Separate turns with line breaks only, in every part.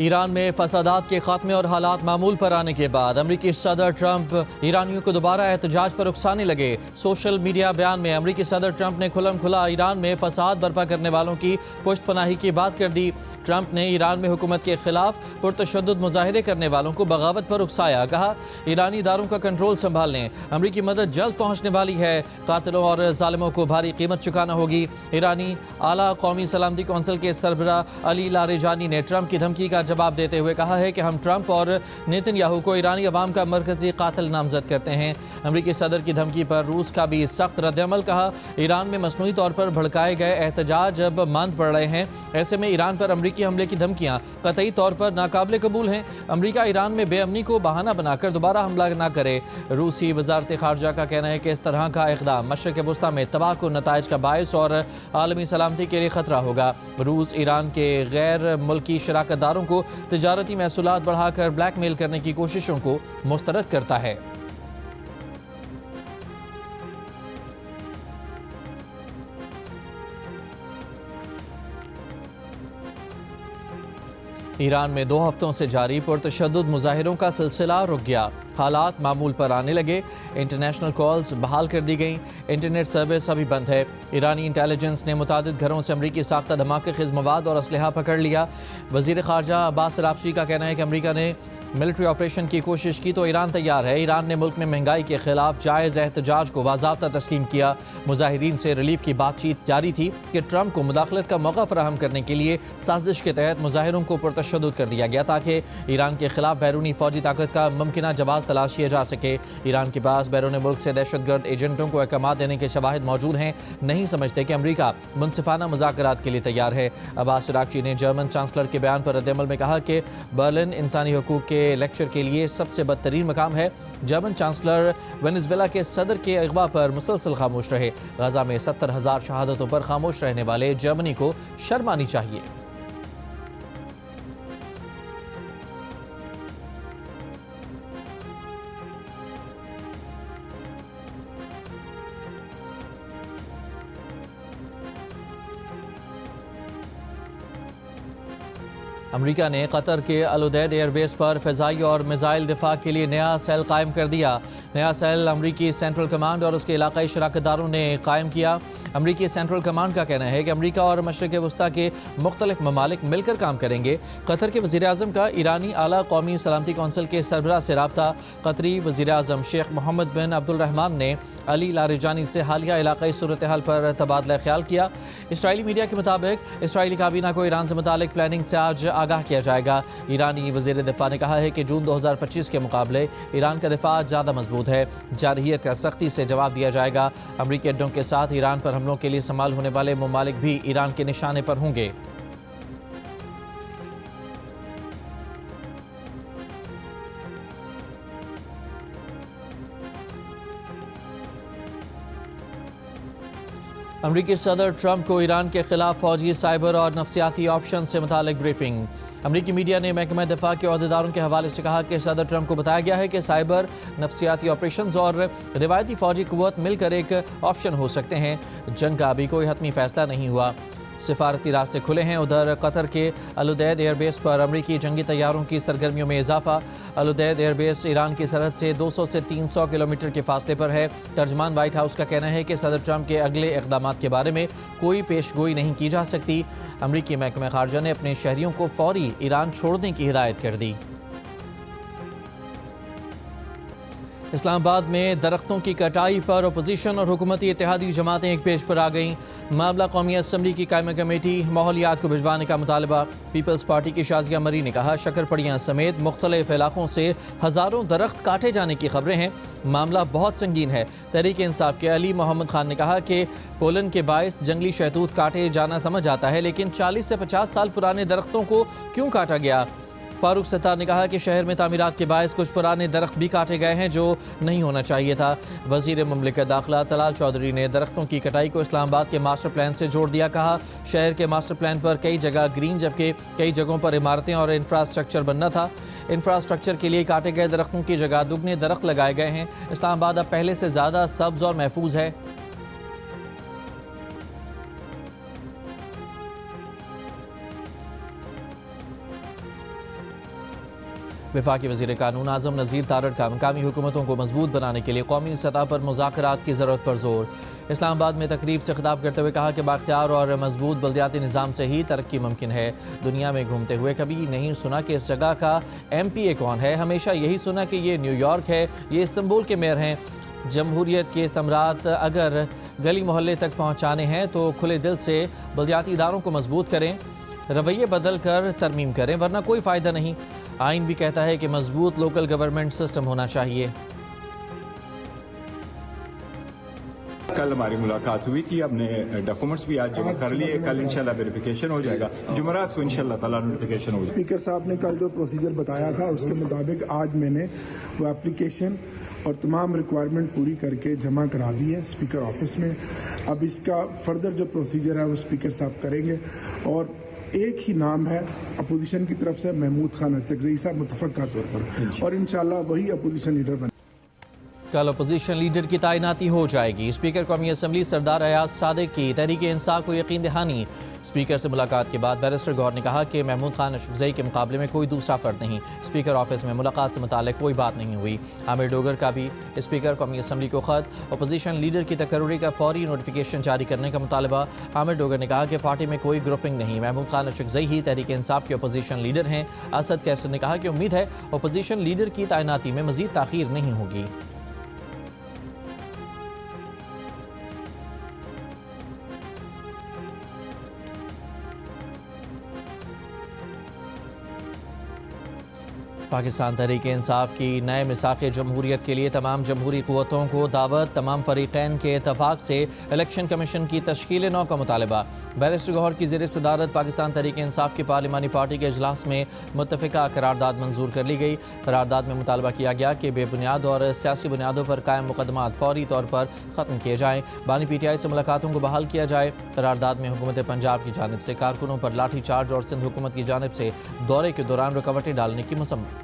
Iran में फसादात के खात्मे और हालात मामूल पर आने के बाद अमरीकी सदर ट्रंप ईरानियों को दोबारा एहतजाज पर उकसाने लगे। सोशल मीडिया बयान में अमरीकी सदर ट्रंप ने खुल्म खुला ईरान में फसाद बर्पा करने वालों की पुष्टपनाही की बात कर दी। ट्रंप ने ईरान में हुकूमत के खिलाफ पुरतशद्दुद मुजाहिरे करने वालों को बगावत पर उकसाया। कहा, ईरानी इदारों का कंट्रोल संभाल लें, अमरीकी मदद जल्द पहुंचने वाली है, कातिलों और जालिमों को भारी कीमत चुकाना होगी। ईरानी आला कौमी सलामती कौंसिल के सरबराह अली लारेजानी ने ट्रंप की धमकी का जवाब देते हुए कहा है कि हम ट्रंप और नेतन्याहू को ईरानी अवाम का मरकजी कातिल नामजद करते हैं। अमरीकी सदर की धमकी पर रूस का भी सख्त रद्दअमल। कहा, ईरान में मसनूई तौर पर भड़काए गए एहतजाज अब मंद पड़ रहे हैं, ऐसे में ईरान पर अमरीकी हमले की धमकियां कतई तौर पर नाकाबिले कबूल हैं। अमरीका ईरान में बेअमनी को बहाना बनाकर दोबारा हमला न करे। रूसी वजारत खारजा का कहना है कि इस तरह का इक़दाम मशरिक़ वस्ता में तबाहकुन नताइज का बायस और आलमी सलामती के लिए खतरा होगा। रूस ईरान के गैर मुल्की शराकतदारों को तिजारती महसूलात बढ़ाकर ब्लैकमेल करने की कोशिशों को मुस्तरद करता है। ईरान में 2 हफ्तों से जारी पुरतशद्दुद मुजाहिरों का सिलसिला रुक गया। हालात मामूल पर आने लगे। इंटरनेशनल कॉल्स बहाल कर दी गई। इंटरनेट सर्विस अभी बंद है। ईरानी इंटेलिजेंस ने मुतादिद घरों से अमरीकी साख्ता धमाके ख़िज़ मवाद और असलहा पकड़ लिया। वज़ीर ख़ारजा अब्बास अराग़ची का कहना है कि अमरीका ने मिलिट्री ऑपरेशन की कोशिश की तो ईरान तैयार है। ईरान ने मुल्क में महंगाई के खिलाफ जायज़ एहतजाज को बाज़ाब्ता तस्लीम किया। मुजाहिरीन से रिलीफ की बातचीत जारी थी कि ट्रंप को मुदाखलत का मौका फराहम करने के लिए साजिश के तहत मुजाहिरों को पुरतशद्दुद कर दिया गया ताकि ईरान के खिलाफ बैरूनी फौजी ताकत का मुमकिन जवाब तलाश किया जा सके। ईरान के पास बैरून मुल्क से दहशतगर्द एजेंटों को अहकाम देने के शवाहिद मौजूद हैं। नहीं समझते कि अमरीका मुनसिफाना मुज़ाकरात के लिए तैयार है। अब्बास अराग़ची ने जर्मन चांसलर के बयान पर रद्दअमल में कहा कि बर्लिन इंसानी हकूक़ के लेक्चर के लिए सबसे बदतरीन मकाम है। जर्मन चांसलर वेनेजुएला के सदर के अगवा पर मुसलसल खामोश रहे। गाजा में 70,000 शहादतों पर खामोश रहने वाले जर्मनी को शर्म आनी चाहिए। अमरीका ने कतर के अल उदैद एयरबेस पर फ़िज़ाई और मिज़ाइल दिफा के लिए नया सेल कायम कर दिया। नया सेल अमरीकी सेंट्रल कमांड और उसके इलाकाई शराकतदारों ने कायम किया। अमरीकी सेंट्रल कमांड का कहना है कि अमरीका और मशरिक़ वस्ता के मुख्तलिफ ममालिक मिलकर काम करेंगे। कतर के वज़ीर-ए-आज़म का ईरानी आला कौमी सलामती कौंसिल के सरबराह से रब्ता। कतरी वज़ीर-ए-आज़म शेख मोहम्मद बिन अब्दुलरहमान ने अली लारेजानी से हालिया इलाकाई सूरत हाल पर तबादला ख्याल किया। इसराइली मीडिया के मुताबिक इसराइली काबीना को ईरान से मुतालिक प्लानिंग से आज आगाह किया जाएगा। ईरानी वज़ीर दिफा ने कहा है कि जून 2025 के मुकाबले ईरान का दिफा ज़्यादा मजबूत है। जारहियत का सख्ती से जवाब दिया जाएगा। अमरीकी अड्डों के साथ ईरान पर हमलों के लिए इस्तेमाल होने वाले ममालिक भी ईरान के निशाने पर होंगे। अमरीकी सदर ट्रंप को ईरान के खिलाफ फौजी, साइबर और नफसियाती ऑप्शन से मुतालिक ब्रीफिंग। अमरीकी मीडिया ने महकमा दिफा के अहदेदारों के हवाले से कहा कि सदर ट्रंप को बताया गया है कि साइबर, नफसियाती ऑपरेशन और रिवायती फौजी कुव्वत मिलकर एक ऑप्शन हो सकते हैं। जंग का अभी कोई हतमी फैसला नहीं हुआ। सिफारती रास्ते खुले हैं। उधर कतर के अल उदैद एयरबेस पर अमरीकी जंगी तैयारों की सरगर्मियों में इजाफा। अल उदैद एयरबेस ईरान की सरहद से 200 से 300 किलोमीटर के फासले पर है। तर्जमान व्हाइट हाउस का कहना है कि सदर ट्रंप के अगले इक़दामात के बारे में कोई पेशगोई नहीं की जा सकती। अमरीकी महकमा खारजा ने अपने शहरियों को फौरी ईरान छोड़ने की हिदायत कर दी। इस्लामाबाद में दरख्तों की कटाई पर अपोजिशन और हुकूमती इत्तेहादी जमातें एक पेज पर आ गईं। मामला कौमी असम्बली की कायमा कमेटी माहौलियात को भिजवाने का मुतालबा। पीपल्स पार्टी की शाजिया मरी ने कहा, शक्करपड़ियाँ समेत मुख्तलिफ इलाकों से हज़ारों दरख्त काटे जाने की खबरें हैं। मामला बहुत संगीन है। तहरीक इंसाफ के अली मोहम्मद खान ने कहा कि पोलन के बायस जंगली शहतूत काटे जाना समझ आता है, लेकिन 40 से 50 साल पुराने दरख्तों को क्यों काटा गया। फारूक सत्तार ने कहा कि शहर में तामीरात के बायस कुछ पुराने दरख्त भी काटे गए हैं जो नहीं होना चाहिए था। वज़ीर मुमलिकत दाखिला तलाल चौधरी ने दरख्तों की कटाई को इस्लामाबाद के मास्टर प्लान से जोड़ दिया। कहा, शहर के मास्टर प्लान पर कई जगह ग्रीन जबकि कई जगहों पर इमारतें और इंफ्रास्ट्रक्चर बनना था। इंफ्रास्ट्रक्चर के लिए काटे गए दरख्तों की जगह दुगने दरख्त लगाए गए हैं। इस्लामाबाद अब पहले से ज़्यादा सब्ज़ और महफूज है। वफाकी वज़ीर कानून आज़म नज़ीर तारड़ का मकामी हुकूमतों को मजबूत बनाने के लिए कौमी सतह पर मुज़ाकरात की ज़रूरत पर जोर। इस्लामाबाद में तकरीब से खिताब करते हुए कहा कि बाख्तियार और मजबूत बल्दियाती निज़ाम से ही तरक्की मुमकिन है। दुनिया में घूमते हुए कभी नहीं सुना कि इस जगह का MPA कौन है, हमेशा यही सुना कि ये न्यूयॉर्क है, ये इस्तांबुल के मेयर हैं। जमहूरियत के सम्राट अगर गली मोहल्ले तक पहुँचाने हैं तो खुले दिल से बल्दियाती इदारों को मजबूत करें, रवैये बदल कर तरमीम करें, वरना कोई फ़ायदा नहीं। आइन भी कहता है कि मजबूत लोकल गवर्नमेंट सिस्टम होना चाहिए।
कल हमारी मुलाकात हुई थी, हमने डॉक्यूमेंट्स भी आज जमा कर लिए, कल इंशाल्लाह वेरिफिकेशन हो जाएगा, जुमेरात को इंशाल्लाह ताला नोटिफिकेशन हो जाएगा।
स्पीकर साहब ने कल जो प्रोसीजर बताया था उसके मुताबिक आज मैंने वो एप्लीकेशन और तमाम रिक्वायरमेंट पूरी करके जमा करा दी है स्पीकर ऑफिस में। अब इसका फर्दर जो प्रोसीजर है वो स्पीकर साहब करेंगे और एक ही नाम है अपोजिशन की तरफ से, महमूद खान अचकज़ई साहब मुतफ़क्का तौर पर, और इंशाल्लाह वही अपोजिशन लीडर बने।
कल अपोजिशन लीडर की तैनाती हो जाएगी। स्पीकर कौमी असम्बली सरदार अयाज सादिक की तहरीक इंसाफ को यकीन दहानी। स्पीकर से मुलाकात के बाद बैरिस्टर गौहर ने कहा कि महमूद खान अशरफजई के मुकाबले में कोई दूसरा फर्द नहीं। स्पीकर ऑफिस में मुलाकात से मुताल्लिक कोई बात नहीं हुई। आमिर डोगर का भी स्पीकर कौमी असम्बली को खत, अपोजिशन लीडर की तकर्री का फौरी नोटिफिकेशन जारी करने का मुतालबा। आमिर डोगर ने कहा कि पार्टी में कोई ग्रुपिंग नहीं, महमूद खान अशरफजई ही तहरीक इंसाफ के अपोजिशन लीडर हैं। असद कैसर ने कहा कि उम्मीद है अपोजिशन लीडर की तैनाती में मजीद ताख़ीर नहीं होगी। पाकिस्तान तहरीक इंसाफ की नए मिसाक़ जमहूरियत के लिए तमाम जमहूरी क़ुव्वतों को दावत, तमाम फ़रीक़ैन के इत्तफ़ाक़ से इलेक्शन कमीशन की तश्कील नौ का मुतालबा। बैरिस्टर गौहर की ज़ेर सदारत पाकिस्तान तहरीक इंसाफ की पार्लिमानी पार्टी के इजलास में मुत्तफ़िका करारदाद मंजूर कर ली गई। करारदाद में मुतालबा किया गया कि बेबुनियाद और सियासी बुनियादों पर कायम मुकदमात फ़ौरी तौर पर ख़त्म किए जाएँ, बानी PTI से मुलाकातों को बहाल किया जाए। करारदाद में हुकूमत पंजाब की जानिब से कारकुनों पर लाठी चार्ज और सिंध हुकूमत की जानिब से दौरे के दौरान रुकावटें डालने की मसम्मत।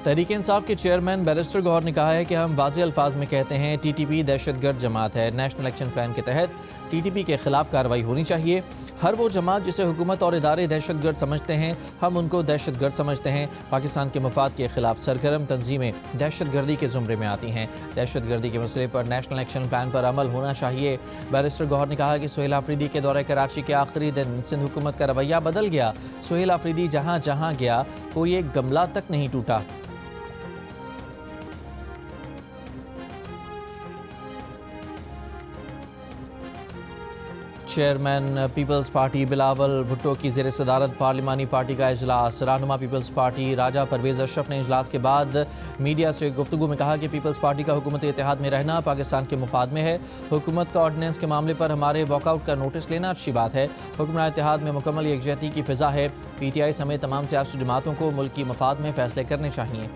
तहरीक इंसाफ के चेयरमैन बैरिस्टर गौहर ने कहा है कि हम वाज़ेह अल्फाज में कहते हैं TTP दहशतगर्द जमात है। नेशनल एक्शन प्लान के तहत TTP के खिलाफ कार्रवाई होनी चाहिए। हर वो जमात जिसे हुकूमत और इदारे दहशतगर्द समझते हैं, हम उनको दहशतगर्द समझते हैं। पाकिस्तान के मफाद के खिलाफ सरगर्म तंजीमें दहशतगर्दी के ज़ुमरे में आती हैं। दहशतगर्दी के मसले पर नेशनल एक्शन प्लान पर अमल होना चाहिए। बैरिस्टर गौहर ने कहा कि सुहेल आफरीदी के दौरे कराची के आखिरी दिन सिंध हुकूमत का रवैया बदल गया। सुहेल आफरीदी जहाँ जहाँ गया कोई एक गमला तक नहीं टूटा। चेयरमैन पीपल्स पार्टी बिलावल भुट्टो की ज़ेर सदारत पार्लिमानी पार्टी का इजलास। रहनुमा पीपल्स पार्टी राजा परवेज़ अशरफ ने इजलास के बाद मीडिया से गुफ्तगू में कहा कि पीपल्स पार्टी का हुकूमत इत्तेहाद में रहना पाकिस्तान के मुफाद में है। हुकूमत का ऑर्डिनेंस के मामले पर हमारे वॉकआउट का नोटिस लेना अच्छी बात है। हुक्मरान इत्तेहाद में मुकम्मल यकजहती की फ़िज़ा है। PTI समेत तमाम सियासी जमातों को मुल्क की मफाद में फ़ैसले करने चाहिए।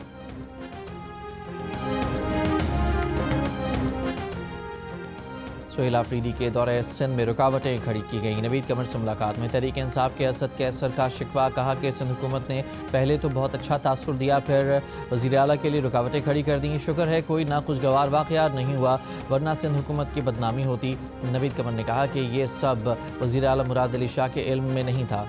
सुहेल आफरीदी के दौरे सिंध में रुकावटें खड़ी की गई। नवीद कमर से मुलाकात में तहरीक इंसाफ के असद कैसर का शिकवा, कहा कि सिंध हुकूमत ने पहले तो बहुत अच्छा तासुर दिया, फिर वज़ीर आला के लिए रुकावटें खड़ी कर दी। शुक्र है कोई नाखुशगवार वाक़या नहीं हुआ, वरना सिंध हुकूमत की बदनामी होती। नवीद कमर ने कहा कि ये सब वज़ीर आला मुराद अली शाह के इल्म में नहीं था।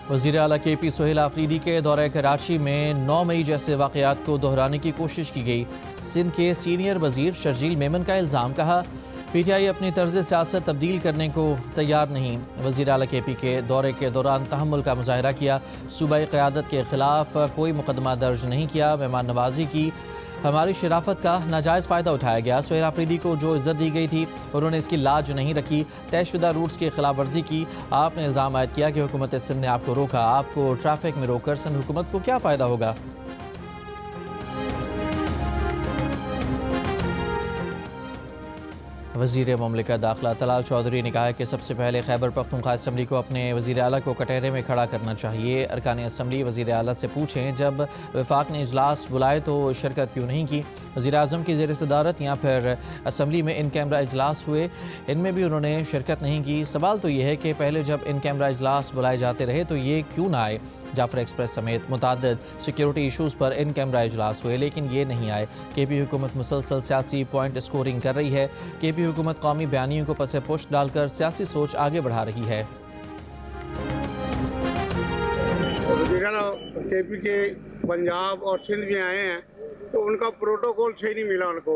वज़ीर आला KP सुहेल आफरीदी के दौरे कराची में 9 मई जैसे वाक़यात को दोहराने की कोशिश की गई। सिंध के सीनियर वज़ीर शर्जील मेमन का इल्ज़ाम, कहा PTI अपनी तर्ज सियासत तब्दील करने को तैयार नहीं। वज़ीर आला KP के दौरे के दौरान तहम्मुल का मुज़ाहरा किया, सूबाई क़यादत के ख़िलाफ़ कोई मुकदमा दर्ज नहीं किया। मेहमान नवाजी की हमारी शराफत का नाजायज़ फ़ायदा उठाया गया। सुहेल आफरीदी को जो इज़्ज़त दी गई थी उन्होंने इसकी लाज नहीं रखी, तयशुदा रूट्स की खिलाफ वर्जी की। आपने इल्ज़ाम आयद किया कि हुकूमत सिंध ने आपको रोका, आपको ट्रैफिक में रोककर सिंध हुकूमत को क्या फ़ायदा होगा। वज़ीर मुमलिकत दाखिला तलाल चौधरी ने कहा है कि सबसे पहले खैबर पख्तूनख्वा असम्बली को अपने वज़ीर आला को कटहरे में खड़ा करना चाहिए। अरकान असम्बली वज़ीर आला से पूछें जब वफाक ने इजलास बुलाए तो शिरकत क्यों नहीं की। वज़ीर आज़म की ज़ेर सदारत या फिर असम्बली में इन कैमरा इजलास हुए, इनमें भी उन्होंने शिरकत नहीं की। सवाल तो ये है कि पहले जब इन कैमरा इजलास बुलाए जाते रहे तो ये क्यों ना आए। जाफर एक्सप्रेस समेत मुतअद्दिद सिक्योरिटी इशूज़ पर इन कैमरा इजलास हुए लेकिन ये नहीं आए। KP हुकूमत मुसलसल सियासी पॉइंट स्कोरिंग कर रही है। KP हुकूमत कौमी बयानियों को पसे पुष्ट डालकर सियासी सोच आगे बढ़ा रही है।
KP के पंजाब और सिंध में आए हैं तो उनका प्रोटोकॉल सही नहीं मिला उनको।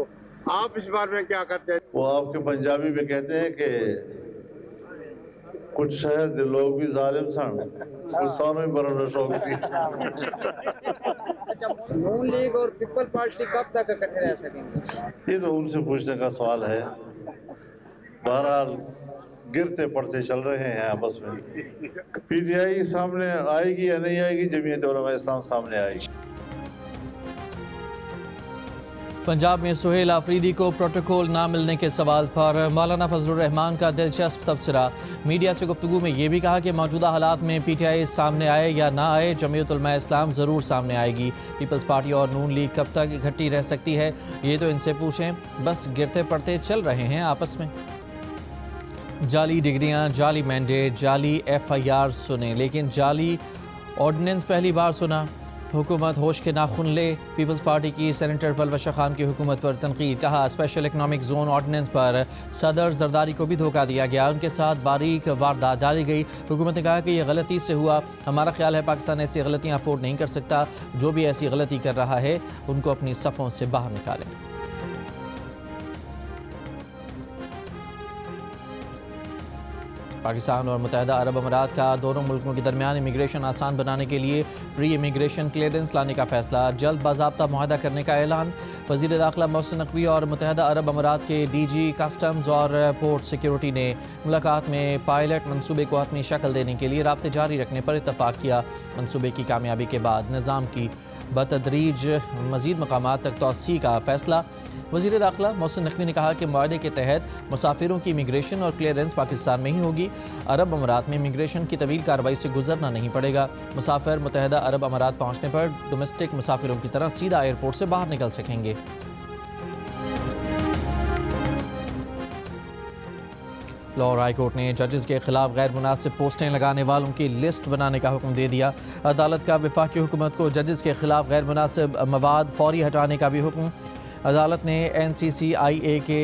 आप इस बारे में क्या करते हैं?
वो आपके पंजाबी में कहते हैं कि कुछ शहर दे लोग भी जालिम सन, कुछ सानों ही बरन शौक सी।
नून लीग और पीपल पार्टी कब तक इकट्ठे रह सकेंगे?
ये तो उनसे पूछने का सवाल है। बहरहाल गिरते पड़ते चल रहे हैं आपस में। PTI सामने आएगी या नहीं आएगी, जमीयत उलमा इस्लाम सामने आएगी।
पंजाब में सुहेल आफरीदी को प्रोटोकॉल ना मिलने के सवाल पर मौलाना फजलुर रहमान का दिलचस्प तबसरा। मीडिया से गुफ्तगू में ये भी कहा कि मौजूदा हालात में PTI सामने आए या ना आए, जमीयत उलमा इस्लाम ज़रूर सामने आएगी। पीपल्स पार्टी और नून लीग कब तक इकट्ठी रह सकती है ये तो इनसे पूछें, बस गिरते पड़ते चल रहे हैं आपस में। जाली डिग्रियां, जाली मैंडेट, जाली FIR सुने लेकिन जाली ऑर्डिनेंस पहली बार सुना। हुकूमत होश के नाखून ले। पीपल्स पार्टी की सेनेटर पलवशा खान की हुकूमत पर तनकीद। कहा स्पेशल इकनॉमिक जोन ऑर्डिनेंस पर सदर जरदारी को भी धोखा दिया गया, उनके साथ बारीक वारदात डाली गई। हुकूमत ने कहा कि यह गलती से हुआ। हमारा ख्याल है पाकिस्तान ऐसी गलतियाँ अफोर्ड नहीं कर सकता। जो भी ऐसी गलती कर रहा है उनको अपनी सफ़ों से बाहर निकालें। पाकिस्तान और मुत्तहिदा अरब अमीरात का दोनों मुल्कों के दरमियान इमिग्रेशन आसान बनाने के लिए प्री इमिग्रेशन क्लियरेंस लाने का फैसला। जल्द बाज़ाब्ता मुआहदा करने का ऐलान। वज़ीर दाखिला मोहसिन नकवी और मुत्तहिदा अरब अमीरात के DG कस्टम्स और पोर्ट सिक्योरिटी ने मुलाकात में पायलट मंसूबे को हतमी शक्ल देने के लिए राब्ते जारी रखने पर इत्तफाक किया। मंसूबे की कामयाबी के बाद निज़ाम की बतदरीज मज़ीद मकामात तक तौसीह का फैसला। वज़ीर दाखिला मोहसिन नकवी ने कहा कि मुआहदे के तहत मुसाफिरों की इमिग्रेशन और क्लियरेंस पाकिस्तान में ही होगी। अरब अमीरात में इमिग्रेशन की तवील कार्रवाई से गुजरना नहीं पड़ेगा। मुसाफिर मुत्तहिदा अरब अमीरात पहुँचने पर डोमेस्टिक मुसाफिरों की तरह सीधा एयरपोर्ट से बाहर निकल सकेंगे। लाहौर हाई कोर्ट ने जजेस के खिलाफ गैर मुनासिब पोस्टें लगाने वालों की लिस्ट बनाने का हुक्म दे दिया। अदालत का वफाकी हुकूमत को जजेस के खिलाफ गैर मुनासिब मवाद फौरी हटाने का भी हुक्म। अदालत ने NCCIA के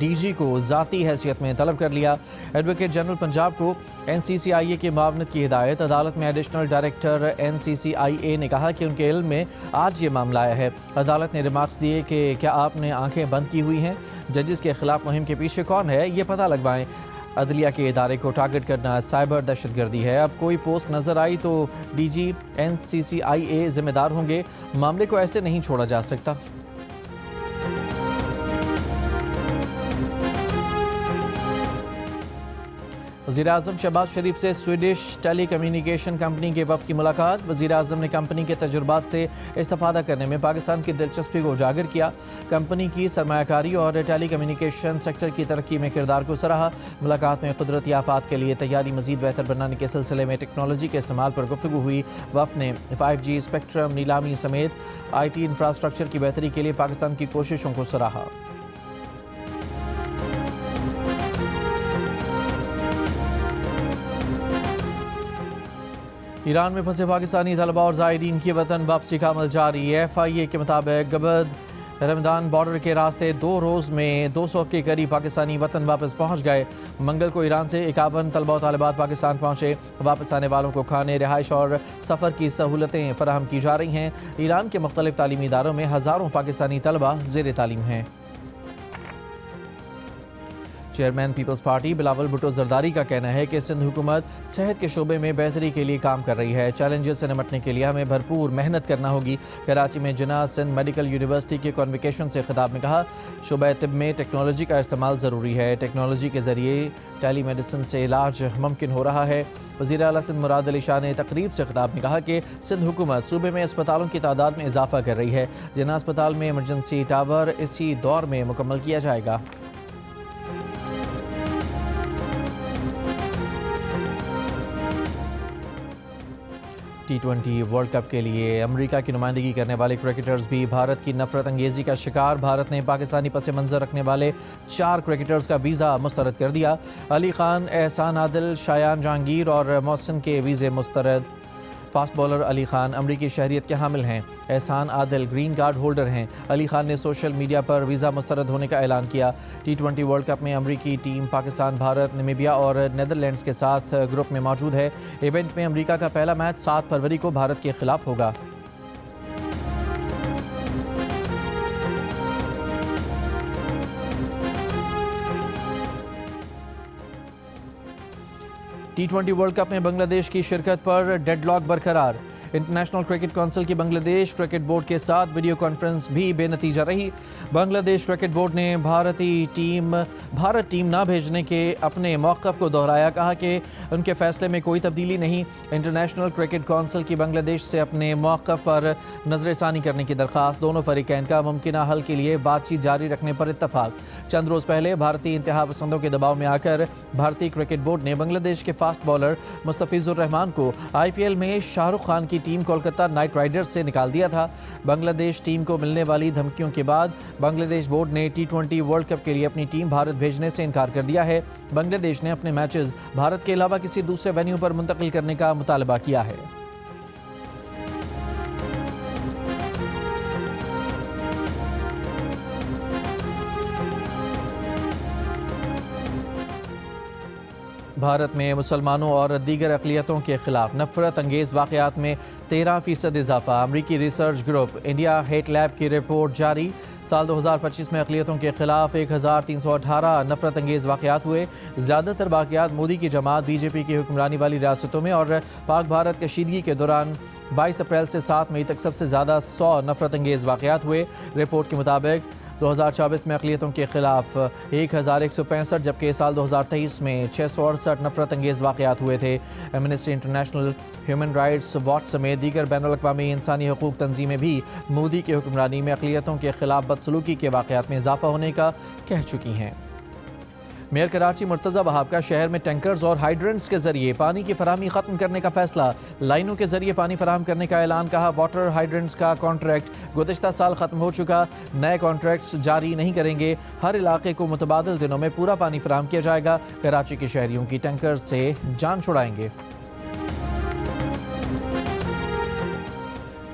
DG को ज़ाती हैसियत में तलब कर लिया। एडवोकेट जनरल पंजाब को NCCIA की मावनत की हिदायत। अदालत में एडिशनल डायरेक्टर NCCIA ने कहा कि उनके इल्म में आज ये मामला आया है। अदालत ने रिमार्क्स दिए कि क्या आपने आंखें बंद की हुई हैं? जजेस के खिलाफ मुहिम के पीछे कौन है ये पता लगवाएं। अदलिया के इदारे को टारगेट करना साइबर दहशतगर्दी है। अब कोई पोस्ट नज़र आई तो DG NCCIA जिम्मेदार होंगे। मामले को ऐसे नहीं छोड़ा जा सकता। वज़ीर आज़म शहबाज शरीफ से स्वीडिश टेली कम्युनिकेशन कंपनी के वफ़द की मुलाकात। वज़ीर आज़म ने कंपनी के तजुर्बात से इस्तेफ़ादा करने में पाकिस्तान की दिलचस्पी को उजागर किया। कंपनी की सरमायाकारी और टेली कम्युनिकेशन सेक्टर की तरक्की में किरदार को सराहा। मुलाकात में कुदरती आफात के लिए तैयारी मज़ीद बेहतर बनाने के सिलसिले में टेक्नोलॉजी के इस्तेमाल पर गुफ्तगू हुई। वफ़द ने 5G स्पेक्ट्रम नीलामी समेत IT इंफ्रास्ट्रक्चर की बेहतरी के लिए पाकिस्तान की कोशिशों को सराहा। ईरान में फंसे पाकिस्तानी तलबा और ज़ायरीन की वतन वापसी का अमल जारी। FIA के मुताबिक गबद रमदान बॉर्डर के रास्ते 2 रोज़ में 200 के करीब पाकिस्तानी वतन वापस पहुँच गए। मंगल को ईरान से 51 तलबा और तालिबात पाकिस्तान पहुँचे। वापस आने वालों को खाने, रिहाइश और सफ़र की सहूलतें फराहम की जा रही हैं। ईरान के मुख्तलिफ तालीमी इदारों में हज़ारों पाकिस्तानी तलबा ज़ेर तालीम हैं। चेयरमैन पीपल्स पार्टी बिलावल भुट्टो जरदारी का कहना है कि सिंध हुकूमत सेहत के शोबे में बेहतरी के लिए काम कर रही है। चैलेंजेस से निपटने के लिए हमें भरपूर मेहनत करना होगी। कराची में जिन्ना सिंध मेडिकल यूनिवर्सिटी के कॉन्वोकेशन से खिताब में कहा, शोबा तिब में टेक्नोलॉजी का इस्तेमाल ज़रूरी है। टेक्नोलॉजी के ज़रिए टेली मेडिसिन से इलाज मुमकिन हो रहा है। वज़ीर आला सिंध मुराद अली शाह ने तकरीब से खिताब में कहा कि सिंध हुकूमत सूबे में अस्पतालों की तादाद में इजाफा कर रही है। जिन्ना अस्पताल में इमरजेंसी टावर इसी दौर में मुकम्मल किया जाएगा। T20 वर्ल्ड कप के लिए अमेरिका की नुमाइंदगी करने वाले क्रिकेटर्स भी भारत की नफरत अंगेजी का शिकार। भारत ने पाकिस्तानी पस मंज़र रखने वाले 4 क्रिकेटर्स का वीज़ा मुस्तरद कर दिया। अली खान, एहसान आदिल, शायान जहांगीर और मोहसिन के वीज़े मुस्तरद। फास्ट बॉलर अली खान अमरीकी शहरियत के हामिल हैं। एहसान आदिल ग्रीन कार्ड होल्डर हैं। अली खान ने सोशल मीडिया पर वीज़ा मुस्तरद होने का ऐलान किया। T20 वर्ल्ड कप में अमरीकी टीम पाकिस्तान, भारत, नामीबिया और नीदरलैंड्स के साथ ग्रुप में मौजूद है। इवेंट में अमरीका का पहला मैच 7 फरवरी को भारत के खिलाफ होगा। T20 वर्ल्ड कप में बांग्लादेश की शिरकत पर डेडलॉक बरकरार। इंटरनेशनल क्रिकेट काउंसिल की बांग्लादेश क्रिकेट बोर्ड के साथ वीडियो कॉन्फ्रेंस भी बेनतीजा रही। बांग्लादेश क्रिकेट बोर्ड ने भारत टीम ना भेजने के अपने मौक़िफ़ को दोहराया। कहा कि उनके फैसले में कोई तब्दीली नहीं। इंटरनेशनल क्रिकेट काउंसिल की बांग्लादेश से अपने मौक़िफ़ पर नज़रसानी करने की दरख्वास्त। दोनों फ़रीक़ैन का मुमकिन हल के लिए बातचीत जारी रखने पर इत्तफ़ाक़। चंद रोज़ पहले भारतीय इंतहा पसंदों के दबाव में आकर भारतीय क्रिकेट बोर्ड ने बांग्लादेश के फास्ट बॉलर मुस्तफ़िज़ुर रहमान को IPL में शाहरुख खान की टीम कोलकाता नाइट राइडर्स से निकाल दिया था। बांग्लादेश टीम को मिलने वाली धमकियों के बाद बांग्लादेश बोर्ड ने T20 वर्ल्ड कप के लिए अपनी टीम भारत भेजने से इनकार कर दिया है। बांग्लादेश ने अपने मैचेस भारत के अलावा किसी दूसरे वेन्यू पर मुंतकिल करने का मुतालबा किया है। भारत में मुसलमानों और दीगर अक़लियतों के खिलाफ नफरत अंगेज़ वाक़यात में 13% इजाफा। अमरीकी research group India hate lab की रिपोर्ट जारी। साल 2025 में अक़लियतों के खिलाफ 1318 नफरत अंगेज़ वाक़यात हुए। ज़्यादातर वाक़यात मोदी की जमात BJP की हुक्मरानी वाली रियासतों में और पाक भारत कशीदगी के दौरान 22 अप्रैल से 7 मई तक सबसे ज़्यादा 100 नफरत अंगेज़ वाक़यात हुए। रिपोर्ट के मुताबिक 2024 में अक़लियतों के खिलाफ 1165, जबकि साल 2023 में 668 नफरत अंगेज़ वाक़यात हुए थे। Amnesty international, human rights watch समेत दीगर बैनुल-अक़वामी इंसानी हकूक़ तंजीमें भी मोदी की हुक्मरानी में अक़लियतों के खिलाफ बदसलूकी के वाक़यात में इजाफ़ा होने का कह चुकी हैं। मेयर कराची मुर्तज़ा वहाब का शहर में टैंकर्स और हाइड्रेंट्स के जरिए पानी की फराहमी ख़त्म करने का फैसला। लाइनों के जरिए पानी फराहम करने का ऐलान। कहा वाटर हाइड्रेंट्स का कॉन्ट्रैक्ट गुज़िश्ता साल ख़त्म हो चुका, नए कॉन्ट्रैक्ट्स जारी नहीं करेंगे। हर इलाके को मुतबादिल दिनों में पूरा पानी फराहम किया जाएगा। कराची के शहरियों की टैंकर्स से जान छुड़ाएंगे।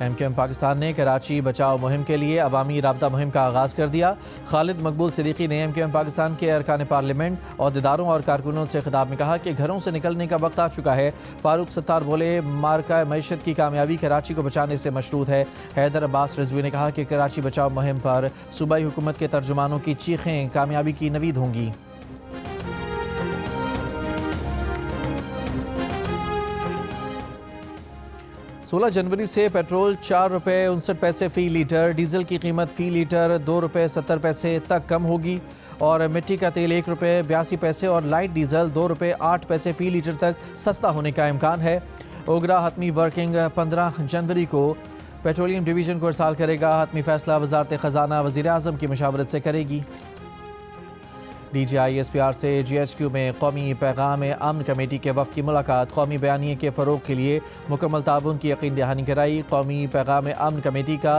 MQM पाकिस्तान ने कराची बचाओ मुहिम के लिए अवामी राब्ता मुहिम का आगाज़ कर दिया। खालिद मकबूल सिद्दीकी ने MQM पाकिस्तान के अरकान पार्लियामेंट, अहदेदारों और कारकुनों से खिताब में कहा कि घरों से निकलने का वक्त आ चुका है। फारूक सत्तार बोले मार्का मईशत की कामयाबी कराची को बचाने से मशरूत है। हैदर अब्बास रिजवी ने कहा कि कराची बचाओ मुहिम पर सूबाई हुकूमत के तर्जुमानों की चीखें कामयाबी की नवीद होंगी। 16 जनवरी से पेट्रोल 4 रुपये 59 पैसे फ़ी लीटर, डीजल की कीमत फ़ी लीटर 2 रुपये 70 पैसे तक कम होगी और मिट्टी का तेल 1 रुपये 82 पैसे और लाइट डीजल 2 रुपये 8 पैसे फ़ी लीटर तक सस्ता होने का इम्कान है। ओगरा हतमी वर्किंग 15 जनवरी को पेट्रोलियम डिवीज़न को इरसाल करेगा। हतमी फैसला वज़ारत ख़जाना वज़ीर आज़म की मशावरत से करेगी। DGI SPR से GHQ में कौमी पैगाम अमन कमेटी के वफ़द की मुलाकात। कौमी बयानिए के फ़रोग़ के लिए मुकम्मल ताउन की यकीन दहानी कराई। कौमी पैगाम अमन कमेटी का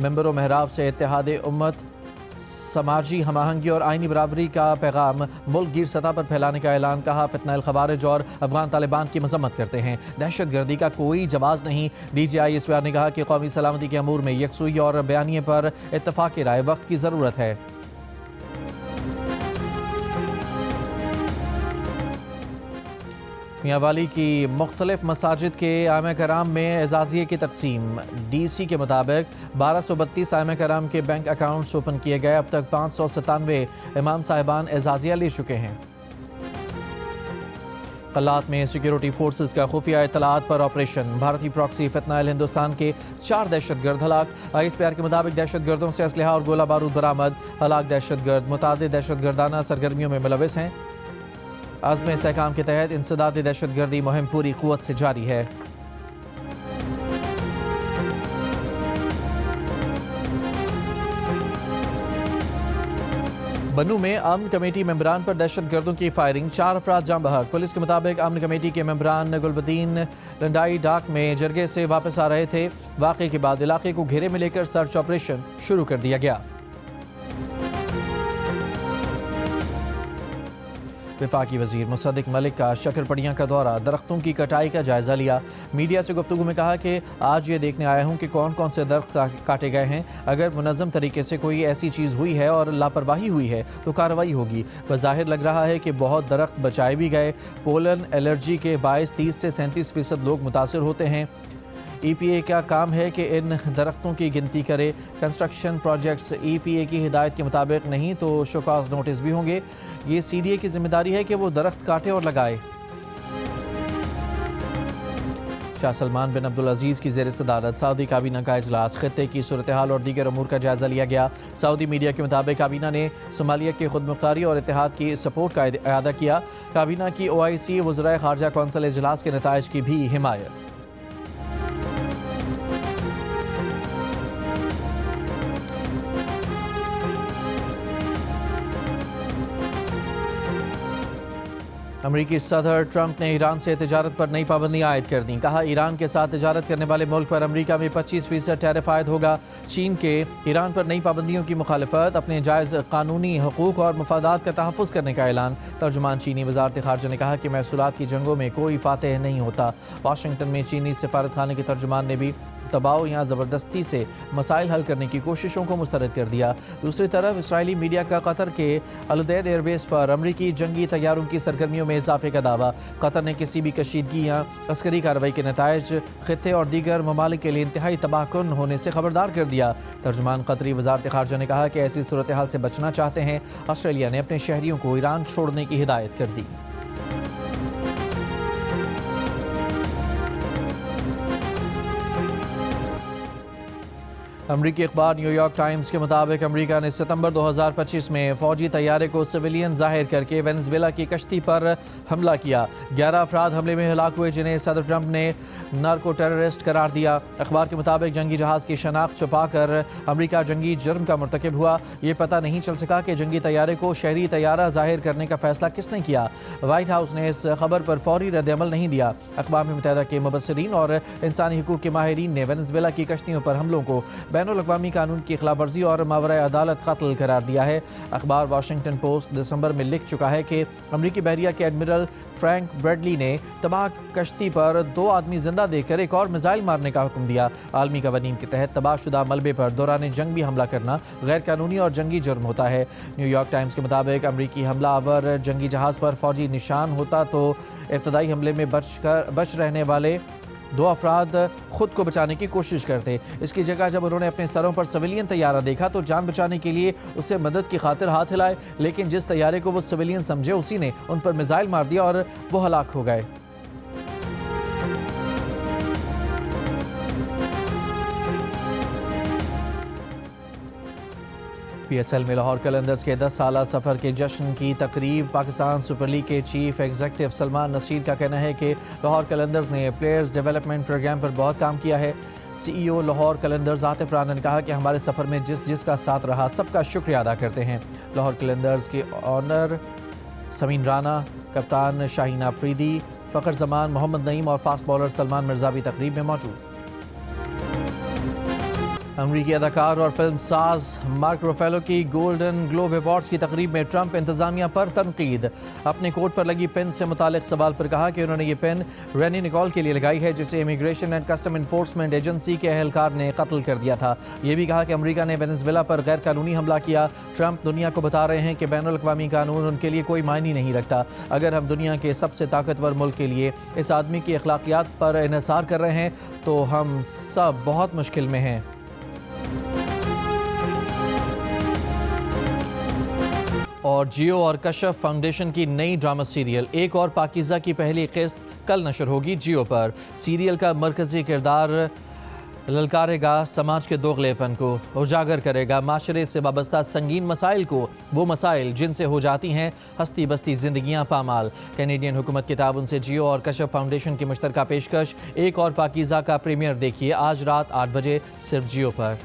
मेंबरों महराब से इत्तेहाद उम्मत, समाजी हमाहंगी और आइनी बराबरी का पैगाम मुल्क गिर सतह पर फैलाने का ऐलान। कहा फितनाल खवारिज और अफगान तालिबान की मजम्मत करते हैं, दहशत गर्दी का कोई जवाब नहीं। DGI SPR ने कहा कि कौमी सलामती के अमूर में यकसुई और बयानिए पर इत्तफाक़ राय वक्त की ज़रूरत है। मियांवाली की मुख्तलिफ मसाजिद के आइमा कराम में एजाज़िये की तकसीम। DC के मुताबिक 1232 आइमा कराम के बैंक अकाउंट्स ओपन किए गए। अब तक 597 इमाम साहिबान एजाज़िया ले चुके हैं। कल्लात में सिक्योरिटी फोर्सेस का खुफिया इतलात पर ऑपरेशन। भारतीय प्रॉक्सी फितनाल हिंदुस्तान के 4 दहशतगर्द हलाक। ISPR के मुताबिक दहशतगर्दों से असलहा और गोला बारूद बरामद। हलाक दहशतगर्द मुतादिद दहशतगर्दाना सरगर्मियों में मुलविस हैं। आज़म इस्तेहकाम के तहत इंसदाद दहशतगर्दी मुहिम पूरी क़ुव्वत से जारी है। बन्नू में अमन कमेटी मेंबरान पर दहशतगर्दों की फायरिंग, 4 अफराद जाँ बहक। पुलिस के मुताबिक अमन कमेटी के मेंबरान गुलबदीन लंडाई डाक में जरगे से वापस आ रहे थे। वाक़े के बाद इलाके को घेरे में लेकर सर्च ऑपरेशन शुरू कर दिया गया। वफाकी वजीर मुसद्दिक मलिक का शकरपड़ियाँ का दौरा, दरख्तों की कटाई का जायज़ा लिया। मीडिया से गुफ्तगू में कहा कि आज ये देखने आया हूँ कि कौन कौन से दरख्त काटे गए हैं। अगर मुनज़्ज़म तरीके से कोई ऐसी चीज़ हुई है और लापरवाही हुई है तो कार्रवाई होगी। बज़ाहिर लग रहा है कि बहुत दरख्त बचाए भी गए। पोलन एलर्जी के बायस 30 से 37% लोग मुतासर होते हैं। EPA का काम है कि इन दरख्तों की गिनती करे। कंस्ट्रक्शन प्रोजेक्ट्स EPA की हिदायत के मुताबिक नहीं तो शोकाज नोटिस भी होंगे। ये CDA की जिम्मेदारी है कि वो दरख्त काटे और लगाए। शाह सलमान बिन अब्दुल अजीज़ की ज़ेर सदारत सऊदी काबीना का इजलास, खित्ते की सूरत हाल और दीगर अमूर का जायज़ा लिया गया। सऊदी मीडिया के मुताबिक काबीना ने सोमालिया की खुद मुख्तारी और इत्तेहाद की सपोर्ट का अदा किया। काबीना की OIC वज़राए ख़ारजा कौंसिल इजलास के नताइज की भी हिमायत। अमरीकी सदर ट्रंप ने ईरान से तिजारत पर नई पाबंदी आयद कर दी। कहा ईरान के साथ तिजारत करने वाले मुल्क पर अमरीका में 25% टैरिफ आयद होगा। चीन के ईरान पर नई पाबंदियों की मुखालफत, अपने जायज़ कानूनी हकूक़ और मफादात का तहफ़्फ़ुज़ करने का ऐलान। तर्जुमान चीनी वज़ारत ख़ारजा ने कहा कि महसूलात की जंगों में कोई फ़ातेह नहीं होता। वाशिंगटन में चीनी सफारत खाने के तर्जुमान ने भी दबाव या ज़बरदस्ती से मसाइल हल करने की कोशिशों को मुस्तरद कर दिया। दूसरी तरफ इसराइली मीडिया का कतर के अल-उदैद एयरबेस पर अमरीकी जंगी तैयारों की सरगर्मियों में इजाफे का दावा। कतर ने किसी भी कशीदगी या अस्करी कार्रवाई के नताइज खित्ते और दीगर ममालिक के लिए इंतहाई तबाहकुन होने से खबरदार कर दिया। तर्जुमान कतरी वज़ारत ख़ारजा ने कहा कि ऐसी सूरत हाल से बचना चाहते हैं। ऑस्ट्रेलिया ने अपने शहरियों को ईरान छोड़ने की हिदायत कर दी। अमरीकी अखबार न्यूयॉर्क टाइम्स के मुताबिक अमरीका ने सितंबर 2025 में फ़ौजी तैयारे को सिविलियन जाहिर करके वेनेज़ुएला की कश्ती पर हमला किया। 11 अफराद हमले में हलाक हुए, जिन्हें सदर ट्रंप ने नार्को टेररिस्ट करार दिया। अखबार के मुताबिक जंगी जहाज़ की शनाख्त छुपा कर अमरीका जंगी जुर्म का मर्तकब हुआ। ये पता नहीं चल सका कि जंगी तैयारे को शहरी तैयारा जाहिर करने का फैसला किसने किया। वाइट हाउस ने इस खबर पर फौरी रद्द-ए-अमल नहीं दिया। अक़वाम मुत्तहिदा के मुबस्सिरीन और इंसानी हुकूक़ के माहिरीन ने वेनेज़ुएला की कश्तियों पर हमलों को बैनुल-अक़वामी कानून की खिलाफवर्जी और मावरा अदालत कत्ल करार दिया है। अखबार वाशिंगटन पोस्ट दिसंबर में लिख चुका है कि अमरीकी बहरिया के एडमिरल फ्रैंक ब्रैडली ने तबाह कश्ती पर 2 आदमी जिंदा देखकर एक और मिसाइल मारने का हुक्म दिया। आलमी कवानीन के तहत तबाहशुदा मलबे पर दौरान जंग भी हमला करना गैर कानूनी और जंगी जुर्म होता है। न्यूयॉर्क टाइम्स के मुताबिक अमरीकी हमलावर जंगी जहाज़ पर फौजी निशान होता तो इब्तदाई हमले में बच रहने वाले 2 अफराद खुद को बचाने की कोशिश करते। इसकी जगह जब उन्होंने अपने सरों पर सिविलियन तैयारा देखा तो जान बचाने के लिए उससे मदद की खातिर हाथ हिलाए, लेकिन जिस तैयारे को वो सिविलियन समझे उसी ने उन पर मिसाइल मार दिया और वो हलाक हो गए। PSL में लाहौर कलंदर्स के 10 साला सफ़र के जश्न की तकरीब। पाकिस्तान सुपर लीग के चीफ एग्जीक्यूटिव सलमान नसीर का कहना है कि लाहौर कलंदर्स ने प्लेयर्स डेवलपमेंट प्रोग्राम पर बहुत काम किया है। CEO लाहौर कलंदर्स आतिफ राना ने कहा कि हमारे सफ़र में जिसका साथ रहा सबका शुक्रिया अदा करते हैं। लाहौर कलंदर्स के ऑनर समीन राना, कप्तान शाहीन आफरीदी, फ़खर जमान, मोहम्मद नईम और फास्ट बॉलर सलमान मिर्ज़ा भी तकरीब में मौजूद। अमरीकी अदाकार और फिल्म साज मार्क रुफेलो की गोल्डन ग्लोब अवार्ड्स की तकरीब में ट्रंप इंतजामिया पर तनकीद। अपने कोट पर लगी पेन से मुतालिक सवाल पर कहा कि उन्होंने ये पेन रेनी निकोल के लिए लगाई है, जिसे immigration and custom enforcement agency के अहलकार ने कत्ल कर दिया था। ये भी कहा कि अमरीका ने वेनेज़ुएला पर गैर कानूनी हमला किया। ट्रंप दुनिया को बता रहे हैं कि बैनुल-अक़वामी कानून उनके लिए कोई मायने नहीं रखता। अगर हम दुनिया के सबसे ताकतवर मुल्क के लिए इस आदमी की अखलाकियात पर इन्हिसार कर रहे हैं तो हम सब बहुत मुश्किल में हैं। और जियो और कशफ फाउंडेशन की नई ड्रामा सीरियल एक और पाकीज़ा की पहली किस्त कल नशर होगी जियो पर। सीरियल का मरकजी किरदार ललकारेगा समाज के दोगलेपन को, उजागर करेगा माशरे से वाबस्ता संगीन मसाइल को, वो मसाइल जिनसे हो जाती हैं हस्ती बस्ती जिंदगियां पामाल। कैनेडियन हुकूमत के ताबन से जियो और कशफ फाउंडेशन की मुश्तरका पेशकश एक और पाकीज़ा का प्रीमियर देखिए आज रात 8 बजे सिर्फ जियो पर।